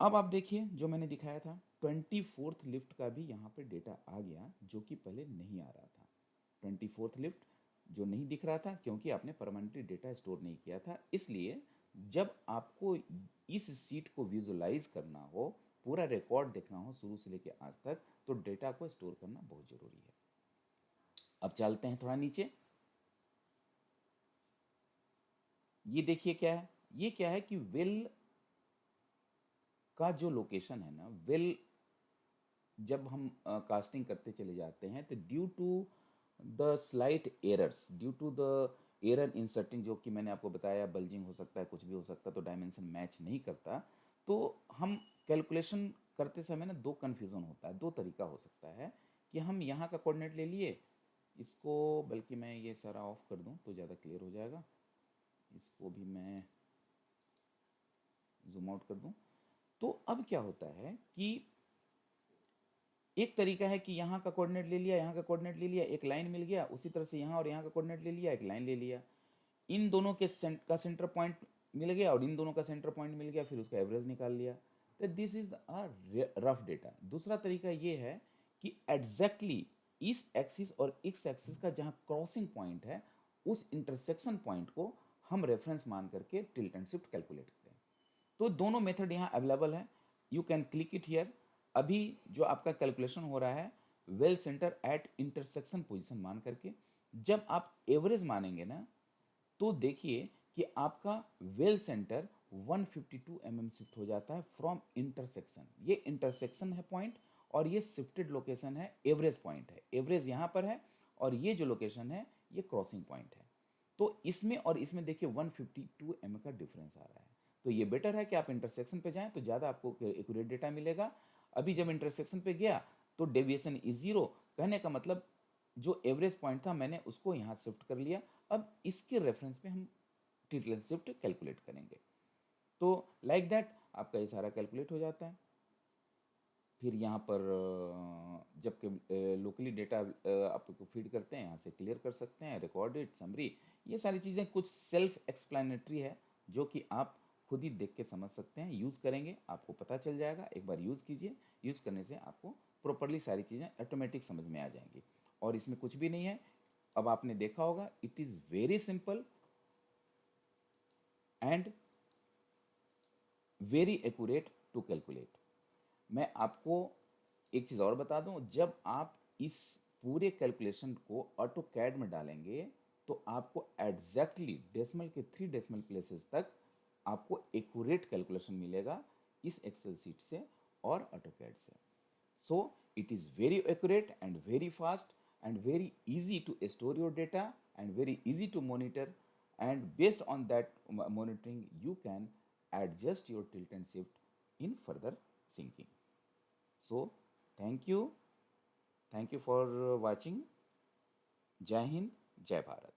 अब आप देखिए जो मैंने दिखाया था 24th लिफ्ट का भी यहाँ पे डेटा आ गया जो कि पहले नहीं आ रहा था। 24th लिफ्ट जो नहीं दिख रहा था क्योंकि आपने परमानेंटली डेटा स्टोर नहीं किया था। इसलिए जब आपको इस सीट को विजुलाइज करना हो, पूरा रिकॉर्ड देखना हो शुरू से लेकर आज तक, तो डेटा को स्टोर करना बहुत ज़रूरी है। अब चलते हैं थोड़ा नीचे। ये देखिए क्या है, ये क्या है कि वेल का जो लोकेशन है ना, वेल जब हम कास्टिंग करते चले जाते हैं तो due to the slight errors, due to the error inserting, जो कि मैंने आपको बताया बल्जिंग हो सकता है, कुछ भी हो सकता है, तो डायमेंशन मैच नहीं करता, तो हम कैलकुलेशन करते समय ना दो कन्फ्यूज़न होता है, दो तरीका हो सकता है कि हम यहाँ का कोऑर्डिनेट ले लिए इसको, बल्कि मैं ये सारा ऑफ कर दूँ तो ज़्यादा क्लियर हो जाएगा, इसको भी मैं जूम आउट कर दूँ। तो अब क्या होता है कि एक तरीका है कि यहाँ का कोऑर्डिनेट ले लिया, यहाँ का कोऑर्डिनेट ले लिया, एक लाइन मिल गया, उसी तरह से यहाँ और यहाँ का कोऑर्डिनेट ले लिया, एक लाइन ले लिया, इन दोनों के का सेंटर पॉइंट मिल गया और इन दोनों का सेंटर पॉइंट मिल गया, फिर उसका एवरेज निकाल लिया। तो this is a rough data. दूसरा तरीका ये है कि एग्जैक्टली इस एक्सिस और इस एक्सिस का जहाँ क्रॉसिंग पॉइंट है, उस इंटरसेक्शन पॉइंट को हम रेफरेंस मान करके टिल्ट एंड शिफ्ट कैलकुलेट करें। तो दोनों मेथड यहाँ अवेलेबल है, you can click it here. अभी जो आपका कैलकुलेशन हो रहा है well centre at intersection position मान करके, जब आप एवरेज मानेंगे ना तो देखिए कि आपका वेल सेंटर 152 mm शिफ्ट हो जाता है फ्रॉम इंटरसेक्शन। ये इंटरसेक्शन है पॉइंट और ये शिफ्टेड लोकेशन है, एवरेज पॉइंट है, एवरेज यहाँ पर है और ये जो लोकेशन है ये क्रॉसिंग पॉइंट है। तो इसमें और इसमें देखिए 152 mm का डिफरेंस आ रहा है। तो ये बेटर है कि आप इंटरसेक्शन पे जाएं तो ज़्यादा आपको एक्यूरेट डेटा मिलेगा। अभी जब इंटरसेक्शन पे गया तो डेविएशन इज जीरो, कहने का मतलब जो एवरेज पॉइंट था मैंने उसको यहाँ शिफ्ट कर लिया। अब इसके रेफरेंस पे हम टिल्ट शिफ्ट कैलकुलेट करेंगे। तो लाइक दैट आपका ये सारा कैलकुलेट हो जाता है। फिर यहाँ पर जबकि लोकली डेटा आपको फीड करते हैं, यहाँ से क्लियर कर सकते हैं, रिकॉर्डेड समरी, ये सारी चीज़ें कुछ सेल्फ एक्सप्लेनेटरी है जो कि आप खुद ही देख के समझ सकते हैं। यूज़ करेंगे आपको पता चल जाएगा, एक बार यूज़ कीजिए, यूज़ करने से आपको प्रॉपरली सारी चीज़ें ऑटोमेटिक समझ में आ जाएंगी। और इसमें कुछ भी नहीं है, अब आपने देखा होगा, it is very simple and very accurate to calculate. मैं आपको एक चीज़ और बता दूं, जब आप इस पूरे कैलकुलेशन को ऑटो कैड में डालेंगे तो आपको एग्जैक्टली डेसिमल के 3 डेसिमल प्लेसेस तक आपको एक्यूरेट कैलकुलेशन मिलेगा इस एक्सेल सीट से और ऑटो कैड से। So it is very accurate and very fast and very easy to store your data and very easy to monitor, and based on that monitoring you can adjust your tilt and shift in further syncing. So thank you for watching. Jai Hind, Jai Bharat.